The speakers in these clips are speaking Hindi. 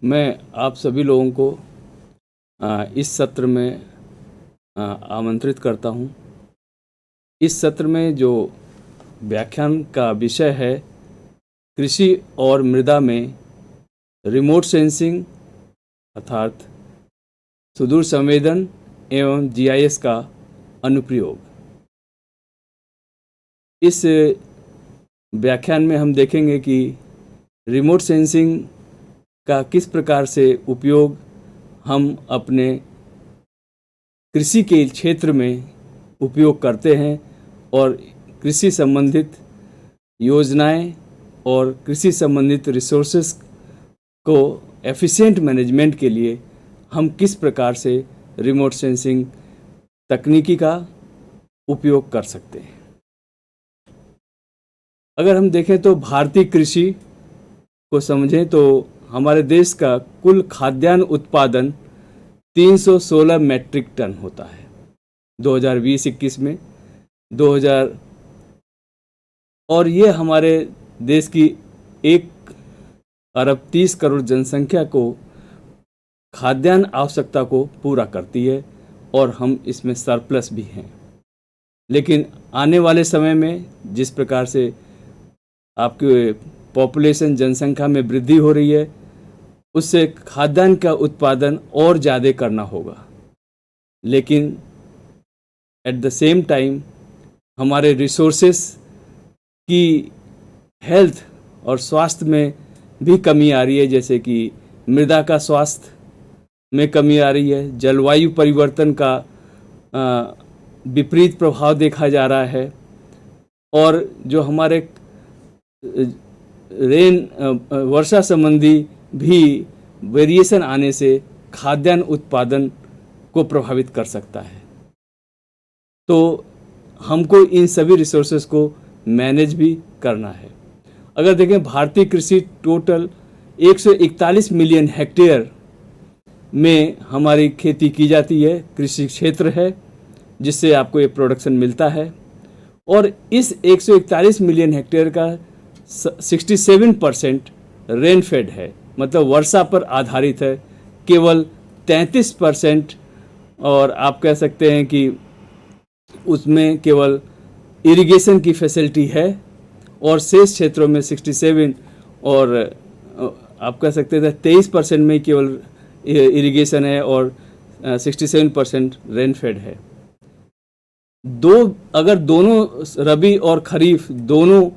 मैं आप सभी लोगों को इस सत्र में आमंत्रित करता हूं। इस सत्र में जो व्याख्यान का विषय है कृषि और मृदा में रिमोट सेंसिंग अर्थात सुदूर संवेदन एवं जीआईएस का अनुप्रयोग। इस व्याख्यान में हम देखेंगे कि रिमोट सेंसिंग का किस प्रकार से उपयोग हम अपने कृषि के क्षेत्र में उपयोग करते हैं और कृषि संबंधित योजनाएं और कृषि संबंधित रिसोर्सेस को एफिशिएंट मैनेजमेंट के लिए हम किस प्रकार से रिमोट सेंसिंग तकनीकी का उपयोग कर सकते हैं। अगर हम देखें तो भारतीय कृषि को समझें तो हमारे देश का कुल खाद्यान्न उत्पादन 316 मैट्रिक टन होता है 2020-21 में 2000, और ये हमारे देश की 1,30,00,000,000 जनसंख्या को खाद्यान्न आवश्यकता को पूरा करती है और हम इसमें सरप्लस भी हैं। लेकिन आने वाले समय में जिस प्रकार से आपके पॉपुलेशन जनसंख्या में वृद्धि हो रही है उससे खाद्यान्न का उत्पादन और ज़्यादा करना होगा, लेकिन एट द सेम टाइम हमारे रिसोर्सेस की हेल्थ और स्वास्थ्य में भी कमी आ रही है, जैसे कि मृदा का स्वास्थ्य में कमी आ रही है, जलवायु परिवर्तन का विपरीत प्रभाव देखा जा रहा है और जो हमारे वर्षा संबंधी भी वेरिएशन आने से खाद्यान्न उत्पादन को प्रभावित कर सकता है। तो हमको इन सभी रिसोर्सेज को मैनेज भी करना है। अगर देखें भारतीय कृषि टोटल 141 मिलियन हेक्टेयर में हमारी खेती की जाती है, कृषि क्षेत्र है जिससे आपको ये प्रोडक्शन मिलता है और इस 141 मिलियन हेक्टेयर का 67% रेनफेड है, मतलब वर्षा पर आधारित है। केवल 33% और आप कह सकते हैं कि उसमें केवल इरिगेशन की फैसिलिटी है और शेष क्षेत्रों में 67 और आप कह सकते हैं 23% में केवल इरिगेशन है और 67% रेनफेड है। अगर दोनों रबी और खरीफ दोनों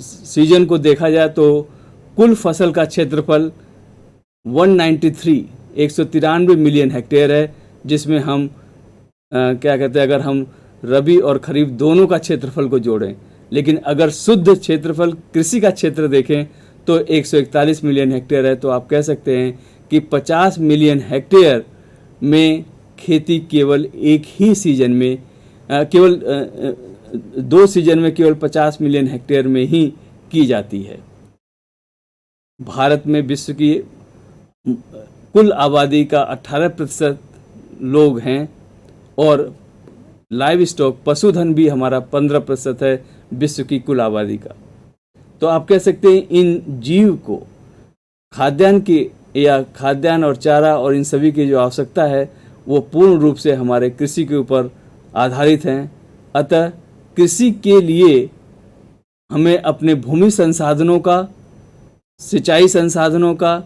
सीजन को देखा जाए तो कुल फसल का क्षेत्रफल 193 मिलियन हेक्टेयर है, जिसमें हम क्या कहते हैं, अगर हम रबी और खरीफ दोनों का क्षेत्रफल को जोड़ें, लेकिन अगर शुद्ध क्षेत्रफल कृषि का क्षेत्र देखें तो 141 मिलियन हेक्टेयर है। तो आप कह सकते हैं कि 50 मिलियन हेक्टेयर में खेती केवल एक ही सीजन में केवल 2 सीजन में केवल 50 मिलियन हेक्टेयर में ही की जाती है। भारत में विश्व की कुल आबादी का 18% लोग हैं और लाइव स्टॉक पशुधन भी हमारा 15% है विश्व की कुल आबादी का। तो आप कह सकते हैं इन जीव को खाद्यान्न की या खाद्यान्न और चारा और इन सभी की जो आवश्यकता है वो पूर्ण रूप से हमारे कृषि के ऊपर आधारित हैं। अतः कृषि के लिए हमें अपने भूमि संसाधनों का, सिंचाई संसाधनों का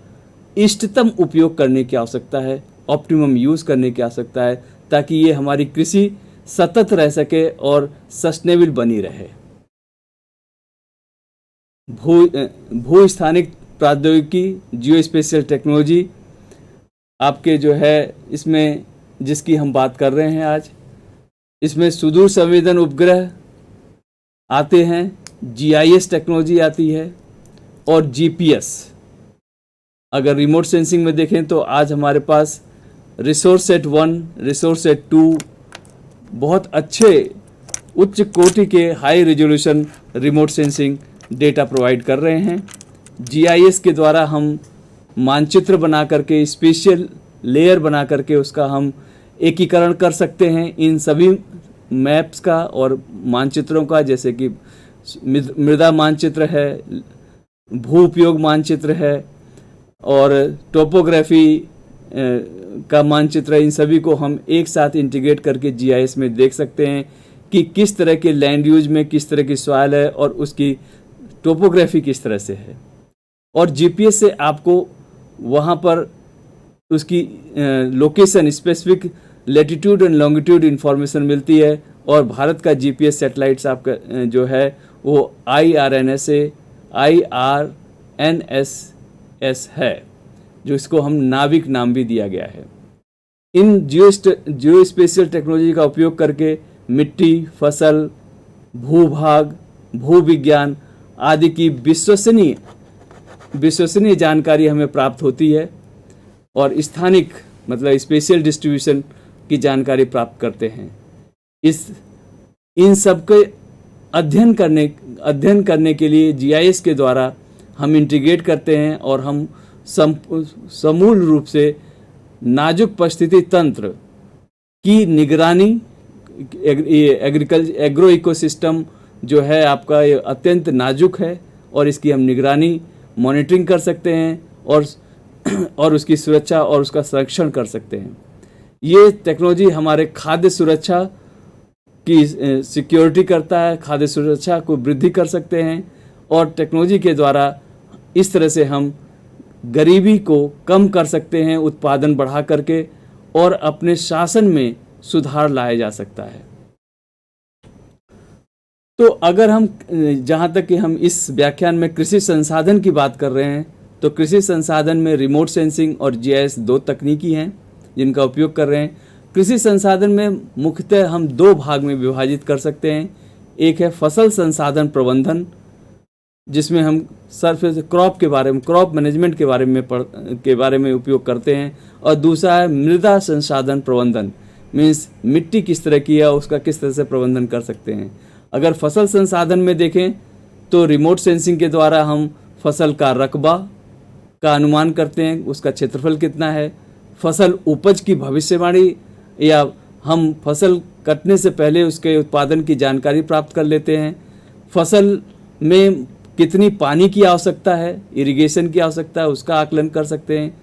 इष्टतम उपयोग करने की आवश्यकता है, ऑप्टिमम यूज़ करने की आवश्यकता है, ताकि ये हमारी कृषि सतत रह सके और सस्टेनेबल बनी रहे। भू स्थानिक प्रौद्योगिकी, जियो स्पेशियल टेक्नोलॉजी आपके जो है इसमें जिसकी हम बात कर रहे हैं आज, इसमें सुदूर संवेदन उपग्रह आते हैं, जीआईएस टेक्नोलॉजी आती है और जीपीएस। अगर रिमोट सेंसिंग में देखें तो आज हमारे पास रिसोर्ससेट 1, रिसोर्ससेट 2 बहुत अच्छे उच्च कोटि के high resolution remote sensing data provide कर रहे हैं। जीआईएस के द्वारा हम मानचित्र बना करके, स्पेशल लेयर बना करके उसका हम एकीकरण कर सकते हैं इन सभी मैप्स का और मानचित्रों का, जैसे कि मृदा मानचित्र है, भू उपयोग मानचित्र है और टोपोग्राफी का मानचित्र, इन सभी को हम एक साथ इंटीग्रेट करके जीआईएस में देख सकते हैं कि किस तरह के लैंड यूज में किस तरह की सॉइल है और उसकी टोपोग्राफी किस तरह से है। और जीपीएस से आपको वहाँ पर उसकी location, specific latitude and longitude information मिलती है। और भारत का जीपीएस सैटेलाइट्स आपका जो है वो IRNS है, जो इसको हम नाविक नाम भी दिया गया है। इन जियो स्पेशियल टेक्नोलॉजी का उपयोग करके मिट्टी, फसल, भूभाग, भूविज्ञान आदि की विश्वसनीय जानकारी हमें प्राप्त होती है और स्थानिक मतलब स्पेशियल डिस्ट्रीब्यूशन की जानकारी प्राप्त करते हैं। इन सब के अध्ययन करने के लिए जीआईएस के द्वारा हम इंटीग्रेट करते हैं और हम समूल रूप से नाजुक परिस्थिति तंत्र की निगरानी, एग्रो इकोसिस्टम जो है आपका ये अत्यंत नाजुक है और इसकी हम निगरानी, मॉनिटरिंग कर सकते हैं और उसकी सुरक्षा और उसका संरक्षण कर सकते हैं। ये टेक्नोलॉजी हमारे खाद्य सुरक्षा की सिक्योरिटी करता है, खाद्य सुरक्षा को वृद्धि कर सकते हैं और टेक्नोलॉजी के द्वारा इस तरह से हम गरीबी को कम कर सकते हैं, उत्पादन बढ़ा करके, और अपने शासन में सुधार लाया जा सकता है। तो अगर हम जहाँ तक कि हम इस व्याख्यान में कृषि संसाधन की बात कर रहे हैं, तो कृषि संसाधन में रिमोट सेंसिंग और जीआईएस दो तकनीकी हैं जिनका उपयोग कर रहे हैं। कृषि संसाधन में मुख्यतः हम दो भाग में विभाजित कर सकते हैं। एक है फसल संसाधन प्रबंधन, जिसमें हम सरफेस क्रॉप के बारे में, क्रॉप मैनेजमेंट के बारे में उपयोग करते हैं, और दूसरा है मृदा संसाधन प्रबंधन, मीन्स मिट्टी किस तरह की है, उसका किस तरह से प्रबंधन कर सकते हैं। अगर फसल संसाधन में देखें तो रिमोट सेंसिंग के द्वारा हम फसल का रकबा का अनुमान करते हैं, उसका क्षेत्रफल कितना है, फसल उपज की भविष्यवाणी, या हम फसल कटने से पहले उसके उत्पादन की जानकारी प्राप्त कर लेते हैं। फसल में कितनी पानी की आवश्यकता है, इरिगेशन की आवश्यकता है, उसका आकलन कर सकते हैं।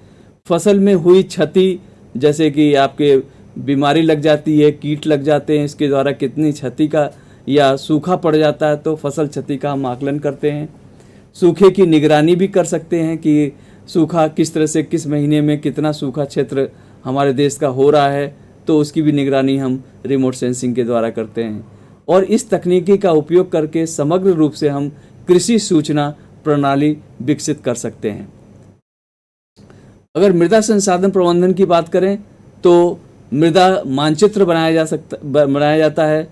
फसल में हुई क्षति, जैसे कि आपके बीमारी लग जाती है, कीट लग जाते हैं, इसके द्वारा कितनी क्षति का, या सूखा पड़ जाता है तो फसल क्षति का हम आकलन करते हैं। सूखे की निगरानी भी कर सकते हैं कि सूखा किस तरह से, किस महीने में कितना सूखा क्षेत्र हमारे देश का हो रहा है, तो उसकी भी निगरानी हम रिमोट सेंसिंग के द्वारा करते हैं। और इस तकनीकी का उपयोग करके समग्र रूप से हम कृषि सूचना प्रणाली विकसित कर सकते हैं। अगर मृदा संसाधन प्रबंधन की बात करें तो मृदा मानचित्र बनाया जाता है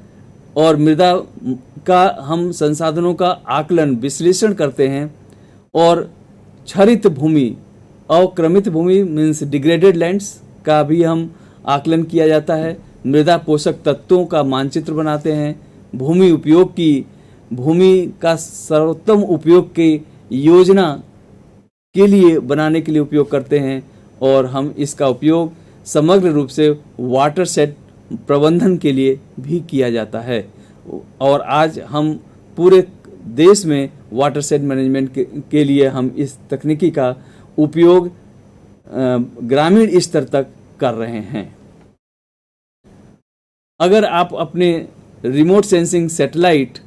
और मृदा का हम संसाधनों का आकलन, विश्लेषण करते हैं, और क्षरित भूमि, अवक्रमित भूमि मीन्स डिग्रेडेड लैंड्स का भी हम आकलन किया जाता है। मृदा पोषक तत्वों का मानचित्र बनाते हैं, भूमि का सर्वोत्तम उपयोग की योजना के लिए बनाने के लिए उपयोग करते हैं, और हम इसका उपयोग समग्र रूप से वाटर सेट प्रबंधन के लिए भी किया जाता है। और आज हम पूरे देश में वाटर सेट मैनेजमेंट के लिए हम इस तकनीकी का उपयोग ग्रामीण स्तर तक कर रहे हैं। अगर आप अपने रिमोट सेंसिंग सैटेलाइट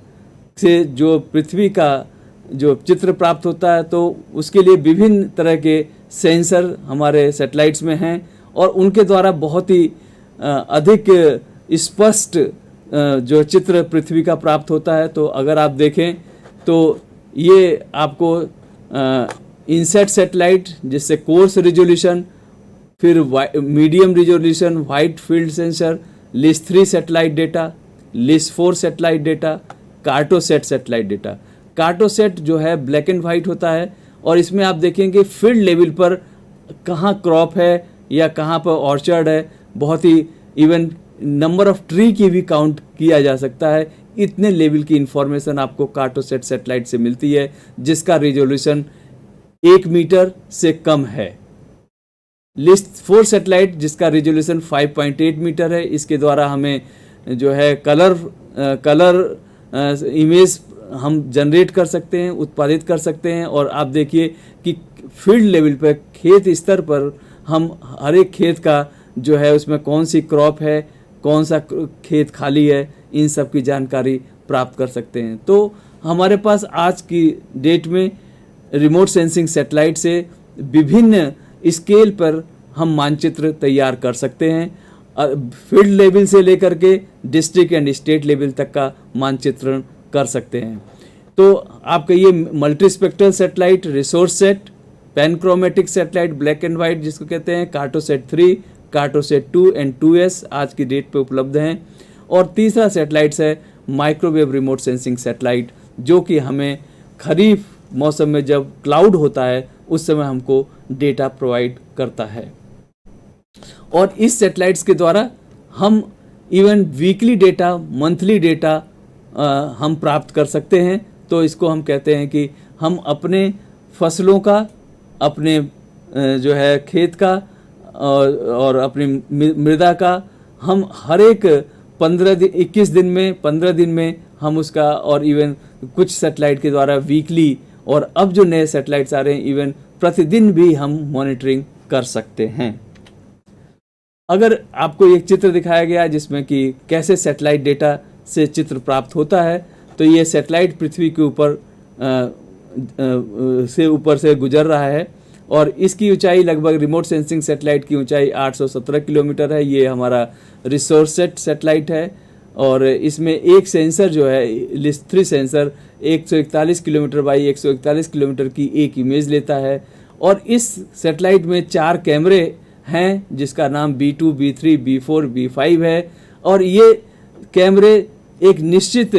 से जो पृथ्वी का जो चित्र प्राप्त होता है, तो उसके लिए विभिन्न तरह के सेंसर हमारे सैटेलाइट्स में हैं और उनके द्वारा बहुत ही अधिक स्पष्ट जो चित्र पृथ्वी का प्राप्त होता है। तो अगर आप देखें तो ये आपको इनसेट सैटेलाइट, जिससे कोर्स रिजोल्यूशन, फिर medium resolution, wide field sensor, list 3 satellite data, list 4 satellite data, Cartosat satellite data. Cartosat जो है ब्लैक एंड वाइट होता है और इसमें आप देखेंगे फील्ड लेवल पर कहाँ क्रॉप है या कहाँ पर ऑर्चर्ड है, बहुत ही इवन नंबर ऑफ ट्री की भी काउंट किया जा सकता है। इतने लेवल की इंफॉर्मेशन आपको कार्टोसेट सैटेलाइट से मिलती है, जिसका रिजोल्यूशन 1 मीटर से कम है। लिस्ट 4 सैटेलाइट जिसका रिजोल्यूशन 5.8 मीटर है, इसके द्वारा हमें जो है कलर इमेज हम जनरेट कर सकते हैं, उत्पादित कर सकते हैं। और आप देखिए कि फील्ड लेवल पर, खेत स्तर पर हम हर एक खेत का जो है उसमें कौन सी क्रॉप है, कौन सा खेत खाली है, इन सब की जानकारी प्राप्त कर सकते हैं। तो हमारे पास आज की डेट में रिमोट सेंसिंग सैटेलाइट से विभिन्न स्केल पर हम मानचित्र तैयार कर सकते हैं। फील्ड लेवल से लेकर के डिस्ट्रिक्ट एंड स्टेट लेवल तक का मानचित्रण कर सकते हैं। तो आपका ये multi spectral satellite, resource set, panchromatic satellite, black and white जिसको कहते हैं, कार्टोसेट 3, कार्टोसेट 2 एंड 2S आज की डेट पे उपलब्ध हैं। और तीसरा सैटेलाइट्स है माइक्रोवेव रिमोट सेंसिंग सैटेलाइट, जो कि हमें खरीफ मौसम में जब क्लाउड होता है उस समय हमको डेटा प्रोवाइड करता है। और इस सैटेलाइट्स के द्वारा हम even weekly data, monthly data हम प्राप्त कर सकते हैं। तो इसको हम कहते हैं कि हम अपने फसलों का, अपने जो है खेत का और अपनी मृदा का हम हर एक 21 दिन में, 15 दिन में हम उसका, और इवन कुछ सैटेलाइट के द्वारा वीकली, और अब जो नए सैटेलाइट्स आ रहे हैं इवन प्रतिदिन भी हम मॉनिटरिंग कर सकते हैं। अगर आपको एक चित्र दिखाया गया जिसमें कि कैसे सैटेलाइट डेटा से चित्र प्राप्त होता है, तो ये सैटेलाइट पृथ्वी के ऊपर से गुजर रहा है और इसकी ऊंचाई लगभग, रिमोट सेंसिंग सैटेलाइट की ऊंचाई 817 किलोमीटर है। ये हमारा रिसोर्स सेट सैटेलाइट है और इसमें एक सेंसर जो है, LIS-3 sensor 141 kilometre by 141 kilometre की एक इमेज लेता है। और इस सैटेलाइट में 4 कैमरे हैं जिसका नाम B2, B3, B4, B5 है। और ये कैमरे एक निश्चित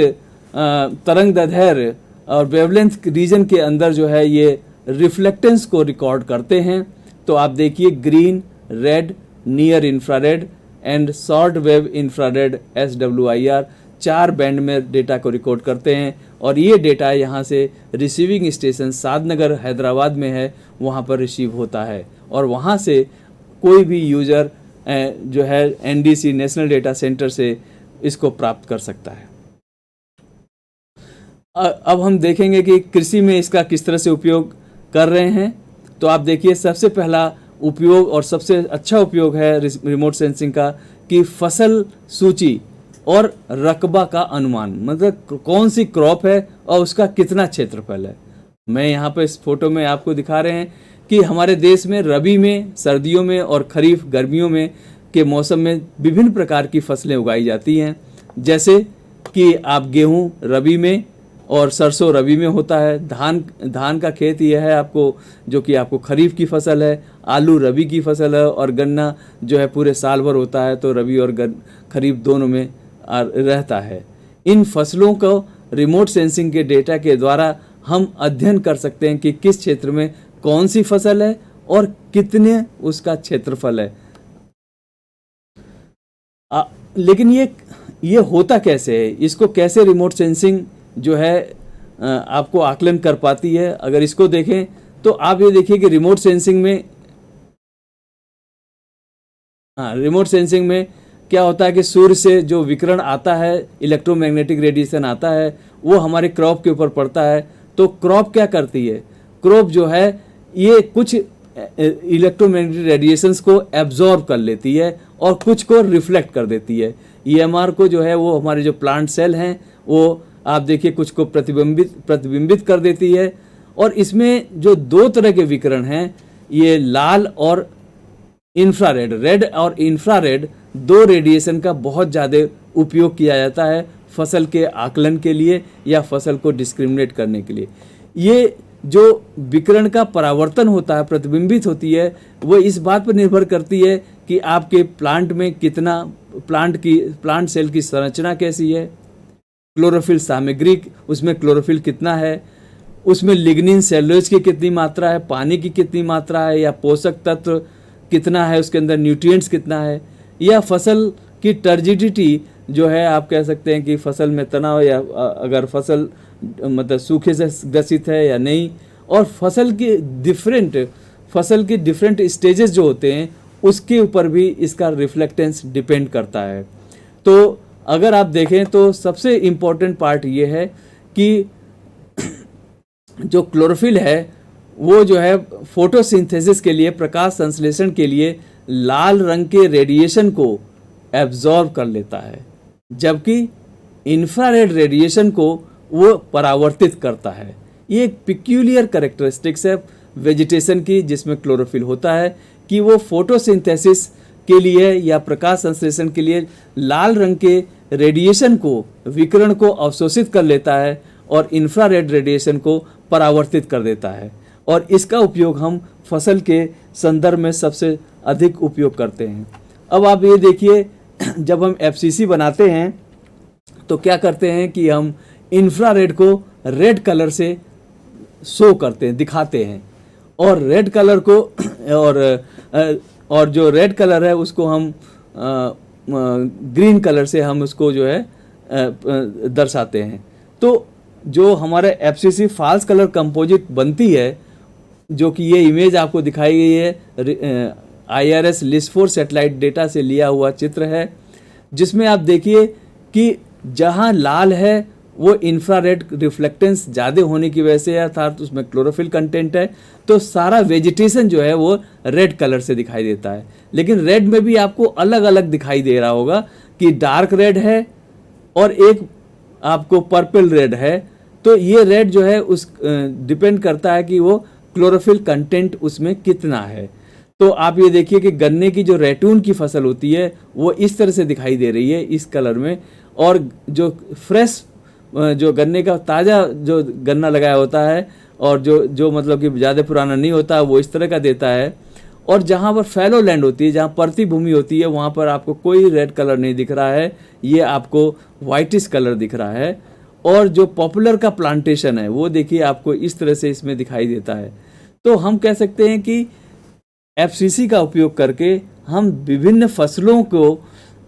तरंगदैर्ध्य और वेवलेंथ रीजन के अंदर जो है ये रिफ्लेक्टेंस को रिकॉर्ड करते हैं। तो आप देखिए, green, red, near infrared and short wave infrared SWIR 4 band में डेटा को रिकॉर्ड करते हैं। और ये डेटा यहाँ से रिसीविंग स्टेशन सादनगर हैदराबाद में है, वहाँ पर रिसीव होता है और वहाँ से कोई भी यूज़र जो है NDC, नेशनल डेटा सेंटर से इसको प्राप्त कर सकता है। अब हम देखेंगे कि कृषि में इसका किस तरह से उपयोग कर रहे हैं। तो आप देखिए, सबसे पहला उपयोग और सबसे अच्छा उपयोग है रिमोट सेंसिंग का कि फसल सूची और रकबा का अनुमान, मतलब कौन सी क्रॉप है और उसका कितना क्षेत्रफल है। मैं यहाँ पे इस फोटो में आपको दिखा रहे हैं कि हमारे देश में रबी में, सर्दियों में और खरीफ गर्मियों में के मौसम में विभिन्न प्रकार की फसलें उगाई जाती हैं। जैसे कि आप गेहूँ रबी में और सरसों रबी में होता है। धान का खेत यह है आपको, जो कि आपको खरीफ की फसल है। आलू रबी की फसल है और गन्ना जो है पूरे साल भर होता है, तो रबी और खरीफ दोनों में रहता है। इन फसलों को रिमोट सेंसिंग के डेटा के द्वारा हम अध्ययन कर सकते हैं कि किस क्षेत्र में कौन सी फसल है और कितने उसका क्षेत्रफल है। लेकिन ये होता कैसे है, इसको कैसे रिमोट सेंसिंग जो है आपको आकलन कर पाती है। अगर इसको देखें तो आप ये देखिए कि रिमोट सेंसिंग में क्या होता है कि सूर्य से जो विकिरण आता है, इलेक्ट्रोमैग्नेटिक रेडिएशन आता है, वो हमारे क्रॉप के ऊपर पड़ता है। तो क्रॉप क्या करती है, क्रॉप जो है ये कुछ इलेक्ट्रोमैग्नेटिक रेडिएशंस को एब्जॉर्ब कर लेती है और कुछ को रिफ्लेक्ट कर देती है। EMR को जो है वो हमारे जो प्लांट सेल हैं वो आप देखिए कुछ को प्रतिबिंबित कर देती है। और इसमें जो 2 तरह के विकिरण हैं, ये लाल और इंफ्रारेड, रेड और इंफ्रारेड, 2 रेडिएशन का बहुत ज़्यादा उपयोग किया जाता है फसल के आकलन के लिए या फसल को डिस्क्रिमिनेट करने के लिए। ये जो विकिरण का परावर्तन होता है, प्रतिबिंबित होती है, वो इस बात पर निर्भर करती है कि आपके प्लांट में कितना, प्लांट सेल की संरचना कैसी है, क्लोरोफिल सामग्री, उसमें क्लोरोफिल कितना है, उसमें लिग्निन सेलुलोज की कितनी मात्रा है, पानी की कितनी मात्रा है, या पोषक तत्व कितना है, उसके अंदर न्यूट्रिएंट्स कितना है, या फसल की टर्जिडिटी जो है, आप कह सकते हैं कि फसल में तनाव, या अगर फसल मतलब सूखे से ग्रसित है या नहीं। और फसल के डिफरेंट स्टेजेस जो होते हैं उसके ऊपर भी इसका रिफ्लेक्टेंस डिपेंड करता है। तो अगर आप देखें तो सबसे इम्पोर्टेंट पार्ट ये है कि जो क्लोरोफिल है वो जो है फोटोसिंथेसिस के लिए, प्रकाश संश्लेषण के लिए लाल रंग के रेडिएशन को एब्जॉर्ब कर लेता है, जबकि इंफ्रारेड रेडिएशन को वो परावर्तित करता है। ये एक पिक्यूलियर कैरेक्टरिस्टिक्स है वेजिटेशन की, जिसमें क्लोरोफिल होता है कि वो फोटोसिंथेसिस के लिए या प्रकाश संश्लेषण के लिए लाल रंग के रेडिएशन को, विकिरण को अवशोषित कर लेता है और इंफ्रारेड रेडिएशन को परावर्तित कर देता है। और इसका उपयोग हम फसल के संदर्भ में सबसे अधिक उपयोग करते हैं। अब आप ये देखिए, जब हम एफसीसी बनाते हैं तो क्या करते हैं कि हम इंफ्रारेड को रेड कलर से शो करते हैं, दिखाते हैं, और रेड कलर को और जो रेड कलर है उसको हम ग्रीन कलर से हम उसको जो है दर्शाते हैं। तो जो हमारे एफसीसी फाल्स कलर कंपोजिट बनती है, जो कि ये इमेज आपको दिखाई गई है, IRS LIS4 सैटेलाइट डेटा से लिया हुआ चित्र है, जिसमें आप देखिए कि जहां लाल है वो इंफ्रारेड रिफ्लेक्टेंस ज़्यादा होने की वजह से, अर्थात उसमें क्लोरोफिल कंटेंट है, तो सारा वेजिटेशन जो है वो रेड कलर से दिखाई देता है। लेकिन रेड में भी आपको अलग अलग दिखाई दे रहा होगा कि डार्क रेड है और एक आपको पर्पल रेड है। तो ये रेड जो है उस डिपेंड करता है कि वो क्लोरोफिल कंटेंट उसमें कितना है। तो आप ये देखिए कि गन्ने की जो रैटून की फसल होती है वो इस तरह से दिखाई दे रही है इस कलर में, और जो फ्रेश जो गन्ने का ताज़ा जो गन्ना लगाया होता है और जो मतलब कि ज़्यादा पुराना नहीं होता वो इस तरह का देता है। और जहाँ पर फैलो लैंड होती है, जहाँ परती भूमि होती है, वहाँ पर आपको कोई रेड कलर नहीं दिख रहा है, ये आपको वाइटिश कलर दिख रहा है। और जो पॉपुलर का प्लांटेशन है वो देखिए आपको इस तरह से इसमें दिखाई देता है। तो हम कह सकते हैं कि एफसीसी का उपयोग करके हम विभिन्न फसलों को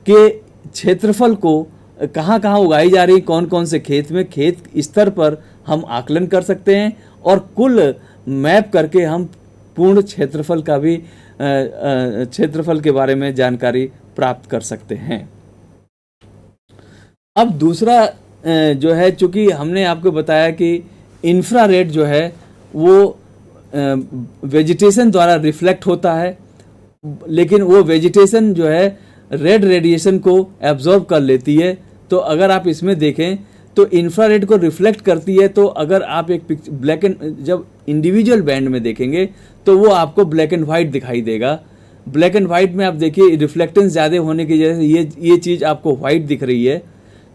के क्षेत्रफल को कहाँ कहाँ उगाई जा रही, कौन कौन से खेत में, खेत स्तर पर हम आकलन कर सकते हैं, और कुल मैप करके हम पूर्ण क्षेत्रफल का भी क्षेत्रफल के बारे में जानकारी प्राप्त कर सकते हैं। अब दूसरा जो है, चूँकि हमने आपको बताया कि इंफ्रारेड जो है वो वेजिटेशन द्वारा रिफ्लेक्ट होता है, लेकिन वो वेजिटेशन जो है रेड रेडिएशन को एब्जॉर्ब कर लेती है। तो अगर आप इसमें देखें तो इंफ्रारेड को रिफ्लेक्ट करती है। तो अगर आप एक ब्लैक एंड, जब इंडिविजुअल बैंड में देखेंगे तो वो आपको ब्लैक एंड वाइट दिखाई देगा। ब्लैक एंड वाइट में आप देखिए रिफ्लेक्टेंस ज़्यादा होने की वजह से ये चीज़ आपको वाइट दिख रही है,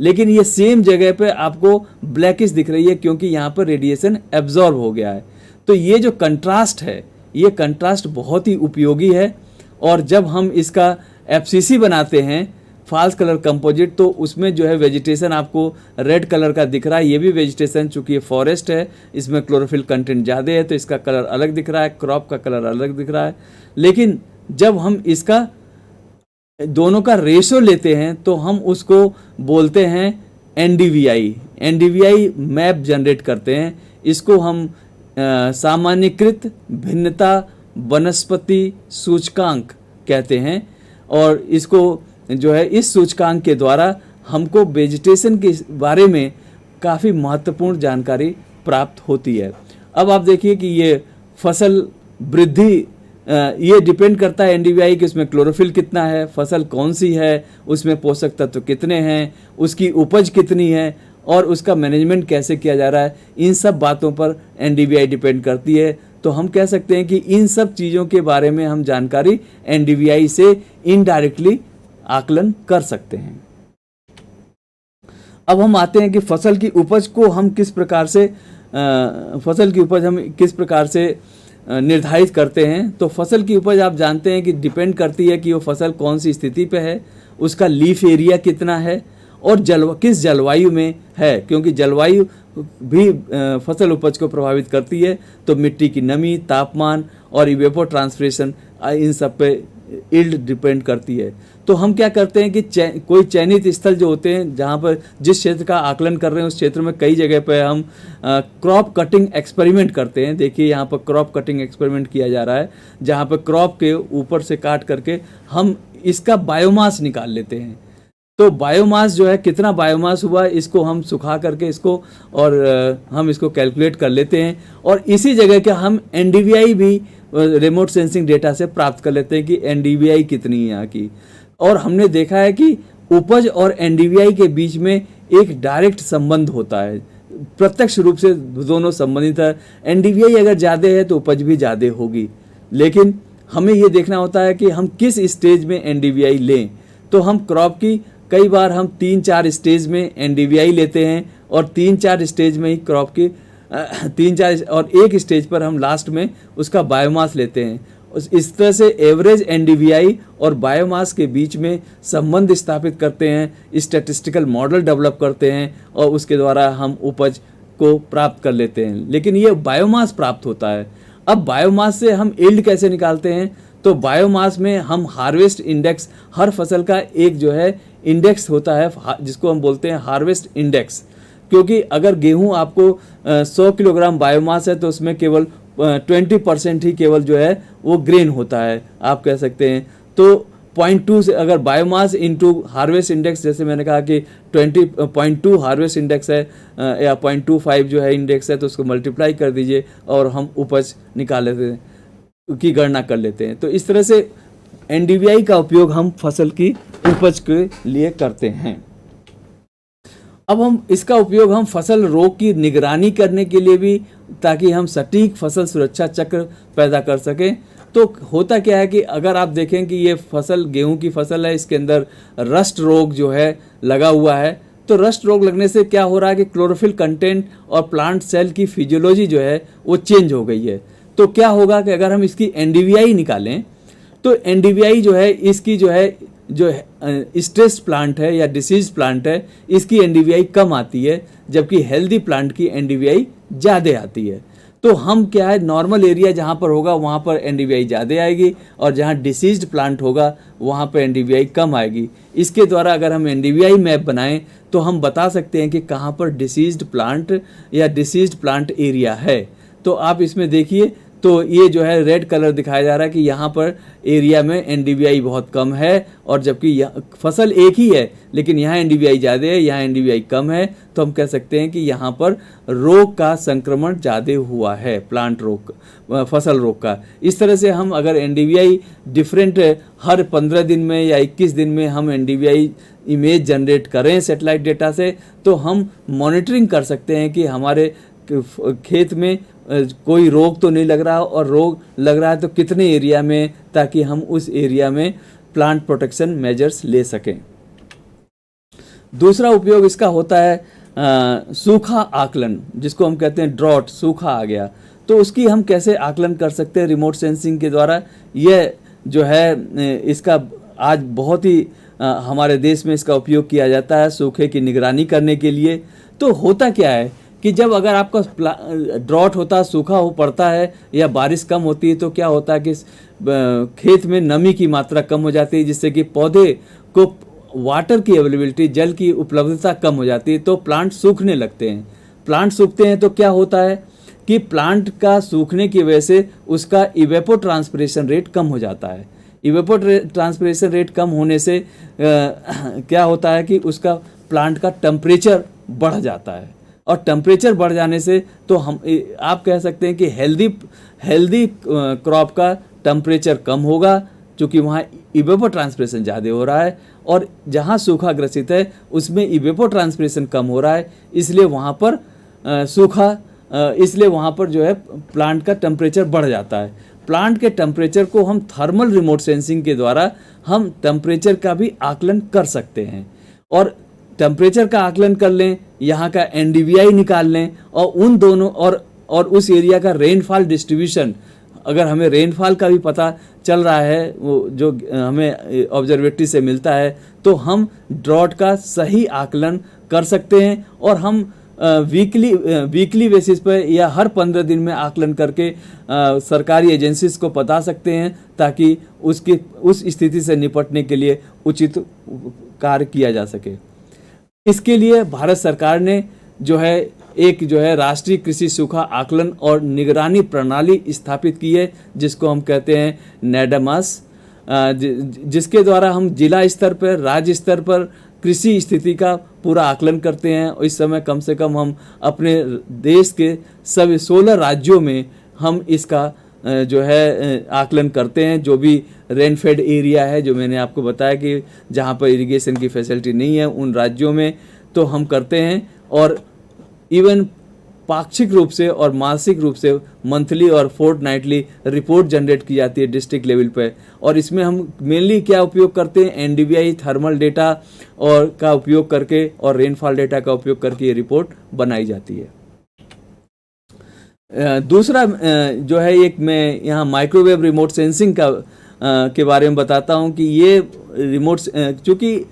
लेकिन ये सेम जगह पे आपको ब्लैकिश दिख रही है क्योंकि यहाँ पर रेडिएशन एब्जॉर्ब हो गया है। तो ये जो कंट्रास्ट है, ये कंट्रास्ट बहुत ही उपयोगी है। और जब हम इसका एफसीसी बनाते हैं फाल्स कलर कंपोजिट, तो उसमें जो है वेजिटेशन आपको रेड कलर का दिख रहा है। ये भी वेजिटेशन, चूँकि ये फॉरेस्ट है, इसमें क्लोरोफिल कंटेंट ज़्यादा है तो इसका कलर अलग दिख रहा है, क्रॉप का कलर अलग दिख रहा है। लेकिन जब हम इसका दोनों का रेशो लेते हैं तो हम उसको बोलते हैं NDVI मैप जनरेट करते हैं। इसको हम सामान्यीकृत भिन्नता वनस्पति सूचकांक कहते हैं, और इसको जो है इस सूचकांक के द्वारा हमको वेजिटेशन के बारे में काफ़ी महत्वपूर्ण जानकारी प्राप्त होती है। अब आप देखिए कि ये फसल वृद्धि ये डिपेंड करता है NDVI कि उसमें क्लोरोफिल कितना है, फसल कौन सी है, उसमें पोषक तत्व कितने हैं, उसकी उपज कितनी है और उसका मैनेजमेंट कैसे किया जा रहा है। इन सब बातों पर NDVI डिपेंड करती है। तो हम कह सकते हैं कि इन सब चीज़ों के बारे में हम जानकारी NDVI से इनडायरेक्टली आकलन कर सकते हैं। अब हम आते हैं कि फसल की उपज को हम किस प्रकार से किस प्रकार से निर्धारित करते हैं। तो फसल की उपज आप जानते हैं कि डिपेंड करती है कि वो फसल कौन सी स्थिति पे है, उसका लीफ एरिया कितना है और किस जलवायु में है, क्योंकि जलवायु भी फसल उपज को प्रभावित करती है। तो मिट्टी की नमी, तापमान और इवेपोट्रांसपिरेशन, इन सब पे यील्ड डिपेंड करती है। तो हम क्या करते हैं कि कोई चयनित स्थल जो होते हैं, जहाँ पर जिस क्षेत्र का आकलन कर रहे हैं उस क्षेत्र में कई जगह पे हम क्रॉप कटिंग एक्सपेरिमेंट करते हैं। देखिए यहाँ पर क्रॉप कटिंग एक्सपेरिमेंट किया जा रहा है, जहाँ पर क्रॉप के ऊपर से काट करके हम इसका बायोमास निकाल लेते हैं। तो बायोमास जो है, कितना बायोमास हुआ इसको हम सुखा करके इसको और हम इसको कैलकुलेट कर लेते हैं, और इसी जगह के हम एनडीवीआई भी रिमोट सेंसिंग डेटा से प्राप्त कर लेते हैं कि एनडीवीआई कितनी है यहाँ की। और हमने देखा है कि उपज और एनडीवीआई के बीच में एक डायरेक्ट संबंध होता है, प्रत्यक्ष रूप से दोनों संबंधित है। एनडीवीआई अगर ज़्यादा है तो उपज भी ज़्यादा होगी, लेकिन हमें ये देखना होता है कि हम किस स्टेज में एनडीवीआई लें। तो हम क्रॉप की कई बार हम 3-4 स्टेज में एनडीवीआई लेते हैं, और 3-4 स्टेज में ही क्रॉप की 3-4 और एक स्टेज पर हम लास्ट में उसका बायोमास लेते हैं। इस तरह से एवरेज एनडीवीआई और बायोमास के बीच में संबंध स्थापित करते हैं, स्टैटिस्टिकल मॉडल डेवलप करते हैं, और उसके द्वारा हम उपज को प्राप्त कर लेते हैं। लेकिन ये बायोमास प्राप्त होता है। अब बायोमास से हम यील्ड कैसे निकालते हैं? तो बायोमास में हम हार्वेस्ट इंडेक्स, हर फसल का एक जो है इंडेक्स होता है जिसको हम बोलते हैं हार्वेस्ट इंडेक्स। क्योंकि अगर गेहूं आपको 100 किलोग्राम बायोमास है तो उसमें केवल 20% ही केवल जो है वो ग्रेन होता है, आप कह सकते हैं। तो 0.2 से अगर बायोमास इंटू हार्वेस्ट इंडेक्स, जैसे मैंने कहा कि 20.2 हार्वेस्ट इंडेक्स है या 0.25 जो है इंडेक्स है, तो उसको मल्टीप्लाई कर दीजिए और हम उपज निकाल लेते हैं, की गणना कर लेते हैं। तो इस तरह से एनडीवीआई का उपयोग हम फसल की उपज के लिए करते हैं। अब हम इसका उपयोग हम फसल रोग की निगरानी करने के लिए भी, ताकि हम सटीक फसल सुरक्षा चक्र पैदा कर सकें। तो होता क्या है कि अगर आप देखें कि ये फसल गेहूं की फसल है, इसके अंदर रस्ट रोग जो है लगा हुआ है, तो रस्ट रोग लगने से क्या हो रहा है कि क्लोरोफिल कंटेंट और प्लांट सेल की फिजियोलॉजी जो है वो चेंज हो गई है। तो क्या होगा कि अगर हम इसकी एनडीवीआई निकालें तो एनडीवीआई जो है इसकी जो स्ट्रेस प्लांट है या डिसीज प्लांट है, इसकी एनडीवीआई कम आती है, जबकि हेल्दी प्लांट की एनडीवीआई ज़्यादा आती है। तो हम क्या है, नॉर्मल एरिया जहाँ पर होगा वहाँ पर एनडीवीआई ज़्यादा आएगी, और जहाँ डिसीज्ड प्लांट होगा वहाँ पर एनडीवीआई कम आएगी। इसके द्वारा अगर हम एनडीवीआई मैप बनाएं तो हम बता सकते हैं कि कहाँ पर डिसीज्ड प्लांट या डिसीज्ड प्लांट एरिया है। तो आप इसमें देखिए, तो ये जो है रेड कलर दिखाया जा रहा है कि यहाँ पर एरिया में एनडीवीआई बहुत कम है, और जबकि फसल एक ही है लेकिन यहाँ एनडीवीआई ज़्यादा है, यहाँ एनडीवीआई कम है। तो हम कह सकते हैं कि यहाँ पर रोग का संक्रमण ज़्यादा हुआ है, प्लांट रोग, फसल रोग का। इस तरह से हम अगर एनडीवीआई डिफरेंट हर 15 दिन में या 21 दिन में हम एनडीवीआई इमेज जनरेट करें सैटेलाइट डेटा से, तो हम मॉनिटरिंग कर सकते हैं कि हमारे खेत में कोई रोग तो नहीं लग रहा, और रोग लग रहा है तो कितने एरिया में, ताकि हम उस एरिया में प्लांट प्रोटेक्शन मेजर्स ले सकें। दूसरा उपयोग इसका होता है सूखा आकलन, जिसको हम कहते हैं ड्रॉट, सूखा आ गया, तो उसकी हम कैसे आकलन कर सकते हैं रिमोट सेंसिंग के द्वारा। यह जो है इसका आज बहुत ही हमारे देश में इसका उपयोग किया जाता है सूखे की निगरानी करने के लिए। तो होता क्या है कि जब अगर आपका ड्रॉट होता है, सूखा हो पड़ता है या बारिश कम होती है, तो क्या होता है कि खेत में नमी की मात्रा कम हो जाती है, जिससे कि पौधे को वाटर की अवेलेबिलिटी, जल की उपलब्धता कम हो जाती है, तो प्लांट सूखने लगते हैं। प्लांट सूखते हैं तो क्या होता है कि प्लांट का सूखने की वजह से उसका इवेपोट्रांसपिरेशन रेट कम हो जाता है। इवेपोट्रांसपिरेशन रेट कम होने से क्या होता है कि उसका प्लांट का टेम्परेचर बढ़ जाता है, और टेम्परेचर बढ़ जाने से तो हम आप कह सकते हैं कि हेल्दी क्रॉप का टेम्परेचर कम होगा, क्योंकि वहाँ इवेपोट्रांसपिरेशन ज़्यादा हो रहा है, और जहाँ सूखा ग्रसित है उसमें इवेपोट्रांसपिरेशन कम हो रहा है, इसलिए वहाँ पर इसलिए वहाँ पर जो है प्लांट का टेम्परेचर बढ़ जाता है। प्लांट के टेम्परेचर को हम थर्मल रिमोट सेंसिंग के द्वारा हम टेम्परेचर का भी आकलन कर सकते हैं, और टेम्परेचर का आकलन कर लें, यहाँ का एनडीवीआई निकाल लें, और उन दोनों और उस एरिया का रेनफॉल डिस्ट्रीब्यूशन, अगर हमें रेनफॉल का भी पता चल रहा है, वो जो हमें ऑब्जर्वेटरी से मिलता है, तो हम ड्रॉट का सही आकलन कर सकते हैं, और हम वीकली बेसिस पर या हर 15 दिन में आकलन करके सरकारी एजेंसीज को बता सकते हैं, ताकि उस स्थिति से निपटने के लिए उचित कार्य किया जा सके। इसके लिए भारत सरकार ने जो है एक जो है राष्ट्रीय कृषि सूखा आकलन और निगरानी प्रणाली स्थापित की है, जिसको हम कहते हैं नेडामास, जिसके द्वारा हम जिला स्तर पर, राज्य स्तर पर कृषि स्थिति का पूरा आकलन करते हैं। और इस समय कम से कम हम अपने देश के सभी 16 राज्यों में हम इसका जो है आकलन करते हैं। जो भी रेनफेड एरिया है, जो मैंने आपको बताया कि जहाँ पर इरिगेशन की फैसिलिटी नहीं है, उन राज्यों में तो हम करते हैं। और इवन पाक्षिक रूप से और मासिक रूप से मंथली और फोर्टनाइटली रिपोर्ट जनरेट की जाती है डिस्ट्रिक्ट लेवल पे। और इसमें हम मेनली क्या उपयोग करते हैं, एनडीवीआई थर्मल डेटा और का उपयोग करके और रेनफॉल डेटा का उपयोग करके ये रिपोर्ट बनाई जाती है। दूसरा जो है, एक मैं यहाँ माइक्रोवेव रिमोट सेंसिंग का के बारे में बताता हूँ कि ये रिमोट, चूँकि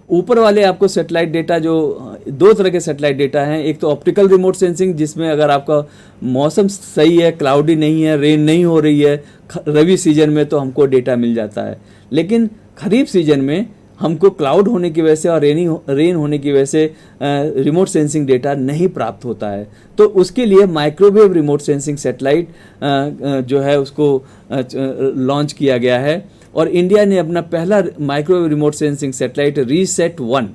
ऊपर वाले आपको सैटेलाइट डेटा, जो 2 तरह के सैटेलाइट डेटा हैं, एक तो ऑप्टिकल रिमोट सेंसिंग जिसमें अगर आपका मौसम सही है, क्लाउडी नहीं है, रेन नहीं हो रही है रबी सीजन में, तो हमको डेटा मिल जाता है। लेकिन खरीफ सीजन में हमको क्लाउड होने की वजह से और रेन होने की वजह से रिमोट सेंसिंग डेटा नहीं प्राप्त होता है। तो उसके लिए माइक्रोवेव रिमोट सेंसिंग सैटेलाइट जो है उसको लॉन्च किया गया है। और इंडिया ने अपना पहला माइक्रोवेव रिमोट सेंसिंग सैटेलाइट रीसेट-1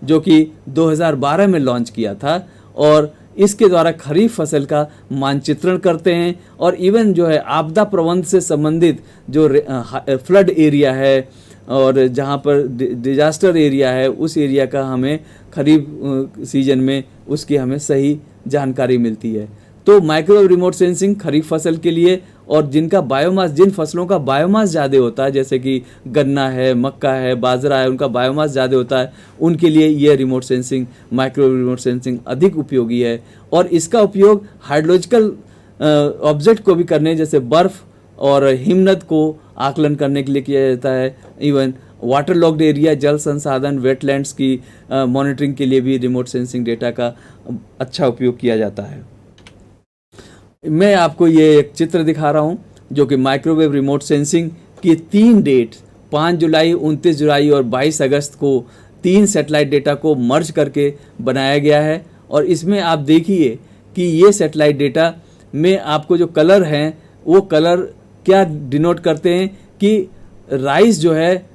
जो कि 2012 में लॉन्च किया था, और इसके द्वारा खरीफ फसल का मानचित्रण करते हैं। और इवन जो है आपदा प्रबंधन से संबंधित जो फ्लड एरिया है और जहाँ पर डिजास्टर एरिया है, उस एरिया का हमें खरीफ सीजन में उसकी हमें सही जानकारी मिलती है। तो माइक्रोवेव रिमोट सेंसिंग खरीफ फसल के लिए, और जिनका बायोमास, जिन फसलों का बायोमास ज़्यादा होता है, जैसे कि गन्ना है, मक्का है, बाजरा है, उनका बायोमास ज़्यादा होता है, उनके लिए ये remote sensing, microwave remote sensing अधिक उपयोगी है। और इसका उपयोग हाइड्रोलॉजिकल ऑब्जेक्ट को भी करने, जैसे बर्फ़ और हिमनद को आकलन करने के लिए किया जाता है। इवन वाटर लॉक्ड एरिया, जल संसाधन, वेटलैंड्स की मॉनिटरिंग के लिए भी रिमोट सेंसिंग डेटा का अच्छा उपयोग किया जाता है। मैं आपको ये एक चित्र दिखा रहा हूँ जो कि माइक्रोवेव रिमोट सेंसिंग की 3 डेट 5 जुलाई, 29 जुलाई और 22 अगस्त को 3 सैटेलाइट डेटा को मर्ज करके बनाया गया है। और इसमें आप देखिए कि ये सैटेलाइट डेटा में आपको जो कलर हैं, वो कलर क्या डिनोट करते हैं कि राइस जो है,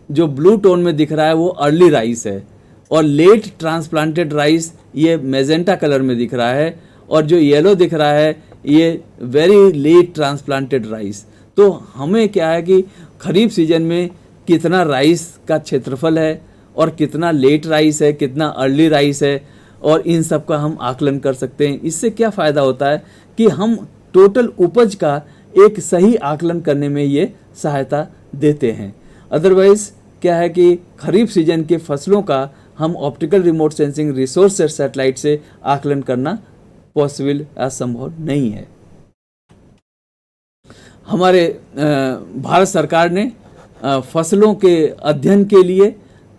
जो ब्लू टोन में दिख रहा है वो अर्ली राइस है, और लेट ट्रांसप्लांटेड राइस ये मैजेंटा कलर में दिख रहा है, और जो येलो दिख रहा है ये वेरी लेट ट्रांसप्लांटेड राइस। तो हमें क्या है कि खरीफ सीजन में कितना राइस का क्षेत्रफल है और कितना लेट राइस है, कितना अर्ली राइस है, और इन सब का हम आकलन कर सकते हैं। इससे क्या फ़ायदा होता है कि हम टोटल उपज का एक सही आकलन करने में ये सहायता देते हैं। अदरवाइज़ क्या है कि खरीफ सीजन के फसलों का हम optical remote sensing resource satellite से आकलन करना पॉसिबल, असंभव नहीं है। हमारे भारत सरकार ने फसलों के अध्ययन के लिए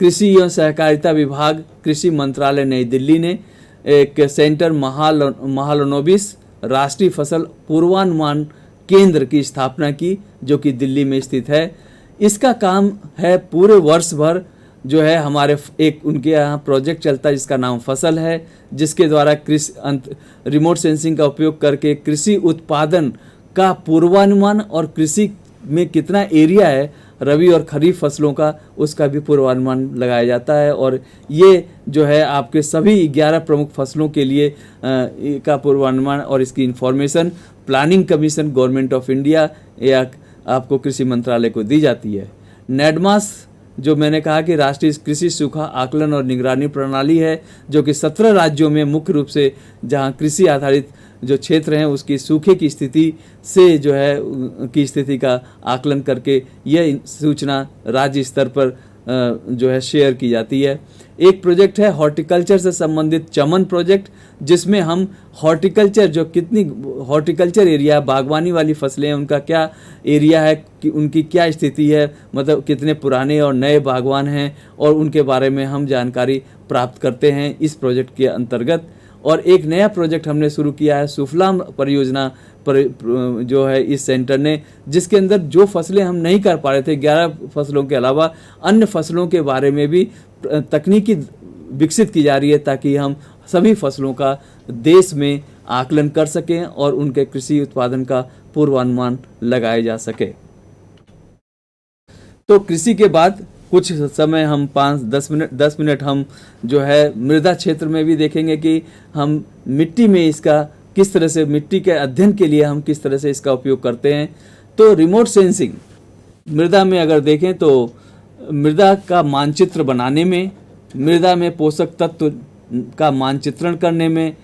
कृषि एवं सहकारिता विभाग, कृषि मंत्रालय नई दिल्ली ने एक सेंटर महालनोबिस राष्ट्रीय फसल पूर्वानुमान केंद्र की स्थापना की, जो कि दिल्ली में स्थित है। इसका काम है पूरे वर्ष भर जो है हमारे एक उनके यहाँ प्रोजेक्ट चलता है जिसका नाम फसल है, जिसके द्वारा रिमोट सेंसिंग का उपयोग करके कृषि उत्पादन का पूर्वानुमान और कृषि में कितना एरिया है रबी और खरीफ फसलों का, उसका भी पूर्वानुमान लगाया जाता है। और ये जो है आपके सभी 11 प्रमुख फसलों के लिए का पूर्वानुमान और इसकी information planning commission government of India या आपको कृषि मंत्रालय को दी जाती है। नेडमास जो मैंने कहा कि राष्ट्रीय कृषि सूखा आकलन और निगरानी प्रणाली है, जो कि 17 राज्यों में मुख्य रूप से जहां कृषि आधारित जो क्षेत्र हैं उसकी सूखे की स्थिति से जो है की स्थिति का आकलन करके यह सूचना राज्य स्तर पर जो है शेयर की जाती है। एक प्रोजेक्ट है हॉर्टिकल्चर से संबंधित चमन प्रोजेक्ट, जिसमें हम हॉर्टिकल्चर जो कितनी हॉर्टिकल्चर एरिया, बागवानी वाली फसलें हैं, उनका क्या एरिया है, कि उनकी क्या स्थिति है, मतलब कितने पुराने और नए बागवान हैं, और उनके बारे में हम जानकारी प्राप्त करते हैं इस प्रोजेक्ट के अंतर्गत। और एक नया प्रोजेक्ट हमने शुरू किया है सुफलाम परियोजना पर जो है इस सेंटर ने, जिसके अंदर जो फसलें हम नहीं कर पा रहे थे 11 फसलों के अलावा अन्य फसलों के बारे में भी तकनीकी विकसित की जा रही है, ताकि हम सभी फसलों का देश में आकलन कर सकें और उनके कृषि उत्पादन का पूर्वानुमान लगाया जा सके। तो कृषि के बाद कुछ समय हम 10 मिनट हम जो है मृदा क्षेत्र में भी देखेंगे कि हम मिट्टी में इसका किस तरह से, मिट्टी के अध्ययन के लिए हम किस तरह से इसका उपयोग करते हैं। तो रिमोट सेंसिंग मृदा में अगर देखें तो मृदा का मानचित्र बनाने में, मृदा में पोषक तत्व का मानचित्रण करने में,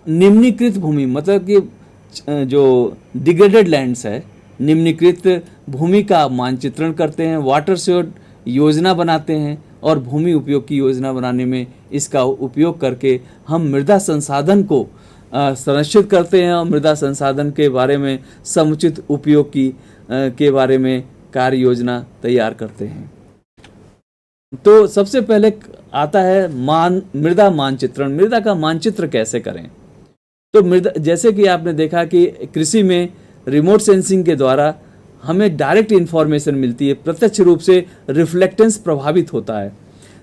निम्नीकृत भूमि मतलब कि जो डिग्रेडेड लैंड्स है, निम्नीकृत भूमि का मानचित्रण करते हैं, वाटरशेड योजना बनाते हैं और भूमि उपयोग की योजना बनाने में इसका उपयोग करके हम मृदा संसाधन को संरक्षित करते हैं और मृदा संसाधन के बारे में समुचित उपयोग के बारे में कार्य योजना तैयार करते हैं। तो सबसे पहले आता है मृदा मानचित्रण। मृदा का मानचित्र कैसे करें? तो मृदा, जैसे कि आपने देखा कि कृषि में रिमोट सेंसिंग के द्वारा हमें डायरेक्ट इन्फॉर्मेशन मिलती है, प्रत्यक्ष रूप से रिफ्लेक्टेंस प्रभावित होता है।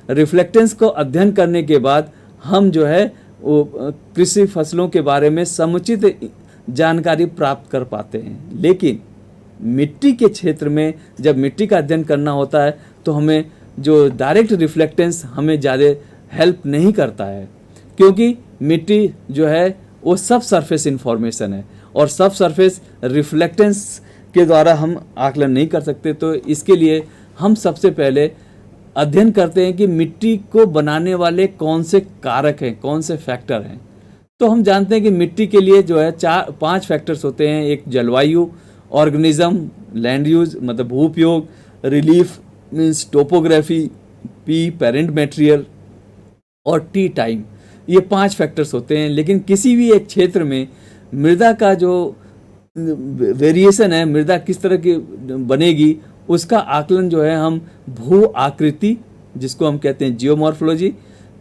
रिफ्लेक्टेंस को अध्ययन करने के बाद हम जो है वो कृषि फसलों के बारे में समुचित जानकारी प्राप्त कर पाते हैं। लेकिन मिट्टी के क्षेत्र में जब मिट्टी का अध्ययन करना होता है तो हमें जो डायरेक्ट रिफ्लेक्टेंस हमें ज़्यादा हेल्प नहीं करता है, क्योंकि मिट्टी जो है वो सब सरफेस इंफॉर्मेशन है और सब सरफेस रिफ्लेक्टेंस के द्वारा हम आकलन नहीं कर सकते। तो इसके लिए हम सबसे पहले अध्ययन करते हैं कि मिट्टी को बनाने वाले कौन से कारक हैं, कौन से फैक्टर हैं। तो हम जानते हैं कि मिट्टी के लिए जो है 5 फैक्टर्स होते हैं। एक जलवायु, ऑर्गेनिज्म, लैंड यूज मतलब भू उपयोग, relief means topography, P parent material और टी टाइम, ये 5 फैक्टर्स होते हैं। लेकिन किसी भी एक क्षेत्र में मृदा का जो वेरिएशन है, मृदा किस तरह की बनेगी, उसका आकलन जो है हम भू आकृति, जिसको हम कहते हैं जियोमॉर्फोलॉजी,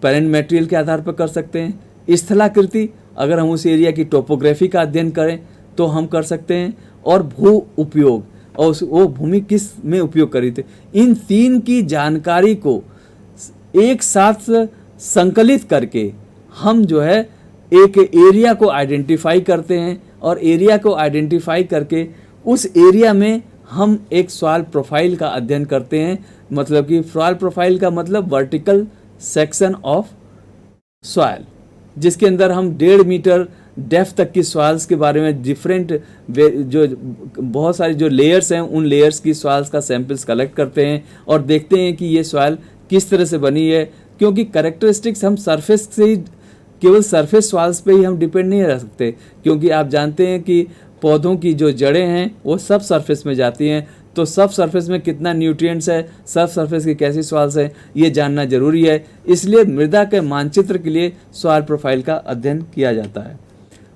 पेरेंट मटेरियल के आधार पर कर सकते हैं। स्थलाकृति, अगर हम उस एरिया की टोपोग्राफी का अध्ययन करें तो हम कर सकते हैं। और भू उपयोग, और वो भूमि किस में उपयोग करी थी, इन 3 की जानकारी को एक साथ संकलित करके हम जो है एक एरिया को आइडेंटिफाई करते हैं और एरिया को आइडेंटिफाई करके उस एरिया में हम एक सॉइल प्रोफाइल का अध्ययन करते हैं। मतलब कि सॉइल प्रोफाइल का मतलब वर्टिकल सेक्शन ऑफ सॉइल, जिसके अंदर हम 1.5 मीटर डेप्थ तक की सॉइल्स के बारे में डिफरेंट जो बहुत सारी जो लेयर्स हैं, उन लेयर्स की सॉइल्स का सैंपल्स कलेक्ट करते हैं और देखते हैं कि ये सॉइल किस तरह से बनी है। क्योंकि कैरेक्टरिस्टिक्स हम सरफेस से ही, केवल सरफेस सॉइल्स पे ही हम डिपेंड नहीं रह सकते, क्योंकि आप जानते हैं कि पौधों की जो जड़ें हैं वो सब सरफेस में जाती हैं। तो सब सरफेस में कितना न्यूट्रिएंट्स है, सब सरफेस की कैसी सॉइल्स है, ये जानना जरूरी है। इसलिए मृदा के मानचित्र के लिए सॉइल प्रोफाइल का अध्ययन किया जाता है।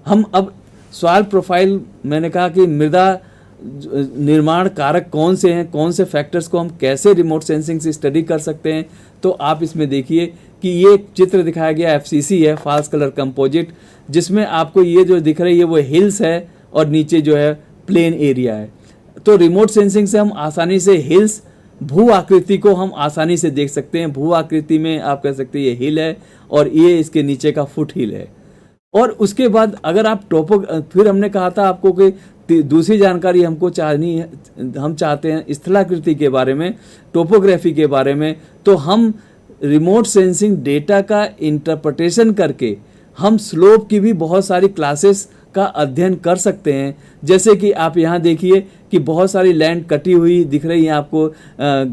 हम अब सॉइल प्रोफाइल, मैंने कहा कि मृदा निर्माण कारक कौन से हैं, कौन से फैक्टर्स को हम कैसे रिमोट सेंसिंग से स्टडी कर सकते हैं। तो आप इसमें देखिए कि ये चित्र दिखाया गया FCC है, फाल्स कलर कंपोजिट, जिसमें आपको ये जो दिख रही है वो हिल्स है और नीचे जो है प्लेन एरिया है। तो रिमोट सेंसिंग से हम आसानी से हिल्स, भू आकृति को हम आसानी से देख सकते हैं। भू आकृति में आप कह सकते हैं ये हिल है और ये इसके नीचे का फुट हिल है। और उसके बाद अगर आप फिर हमने कहा था आपको कि दूसरी जानकारी हमको चाहिए है, हम चाहते हैं स्थलाकृति के बारे में, टोपोग्राफी के बारे में। तो हम रिमोट सेंसिंग डेटा का इंटरप्रिटेशन करके हम स्लोप की भी बहुत सारी क्लासेस का अध्ययन कर सकते हैं। जैसे कि आप यहाँ देखिए कि बहुत सारी लैंड कटी हुई दिख रही है आपको,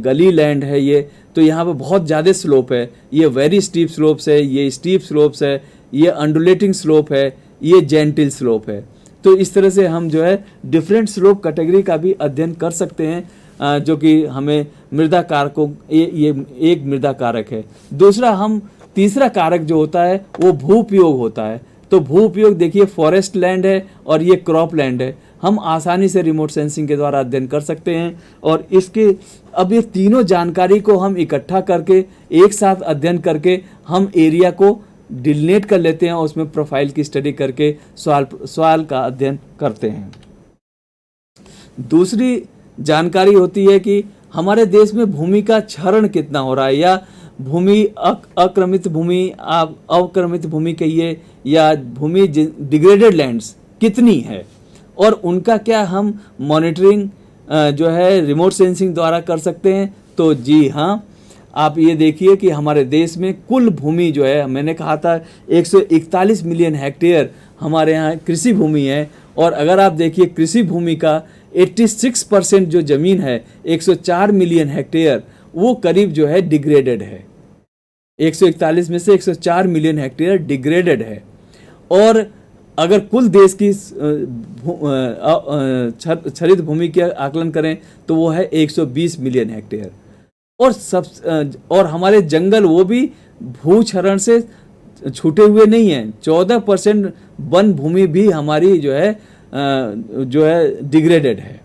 गली लैंड है ये, तो यहाँ पे बहुत ज़्यादा स्लोप है। ये वेरी स्टीप स्लोप्स है, ये स्टीप स्लोप्स है, ये अंडुलेटिंग स्लोप है, ये जेंटिल स्लोप है। तो इस तरह से हम जो है डिफरेंट स्लोप कैटेगरी का भी अध्ययन कर सकते हैं, जो कि हमें मृदा कारकों, ये एक मृदा कारक है। दूसरा, हम तीसरा कारक जो होता है वो भू उपयोग होता है। तो भू उपयोग देखिए, फॉरेस्ट लैंड है और ये क्रॉप लैंड है। हम आसानी से रिमोट सेंसिंग के द्वारा अध्ययन कर सकते हैं। और इसके अब ये तीनों जानकारी को हम इकट्ठा करके एक साथ अध्ययन करके हम एरिया को डिलिनेट कर लेते हैं और उसमें प्रोफाइल की स्टडी करके सॉइल का अध्ययन करते हैं। दूसरी जानकारी होती है कि हमारे देश में भूमि का क्षरण कितना हो रहा है, या भूमि अक्रमित भूमि, आप अवक्रमित भूमि कहिए, या भूमि डिग्रेडेड लैंड्स कितनी है, और उनका क्या हम मॉनिटरिंग जो है रिमोट सेंसिंग द्वारा कर सकते हैं। तो जी हाँ, आप ये देखिए कि हमारे देश में कुल भूमि जो है, मैंने कहा था 141 मिलियन हेक्टेयर हमारे यहाँ कृषि भूमि है, और अगर आप देखिए कृषि भूमि का 86% जो ज़मीन है 104 मिलियन हेक्टेयर, वो करीब जो है डिग्रेडेड है। 141 में से 104 मिलियन हेक्टेयर डिग्रेडेड है। और अगर कुल देश की छरित भूमि के आकलन करें तो वो है 120 मिलियन हेक्टेयर। और हमारे जंगल वो भी भूक्षरण से छूटे हुए नहीं हैं। 14% वन भूमि भी हमारी जो है डिग्रेडेड है।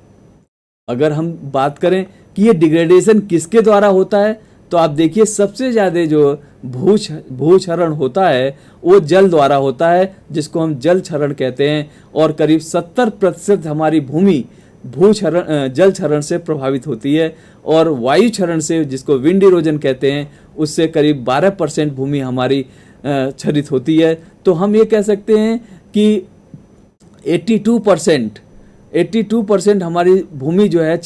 अगर हम बात करें कि ये डिग्रेडेशन किसके द्वारा होता है, तो आप देखिए सबसे ज़्यादा जो भूक्षरण होता है वो जल द्वारा होता है, जिसको हम जल क्षरण कहते हैं। और करीब 70% हमारी भूमि जल क्षरण से प्रभावित होती है। और वायु क्षरण से, जिसको विंड इरोजन कहते हैं, उससे करीब 12% भूमि हमारी क्षरित होती है। तो हम ये कह सकते हैं कि 82% हमारी भूमि जो है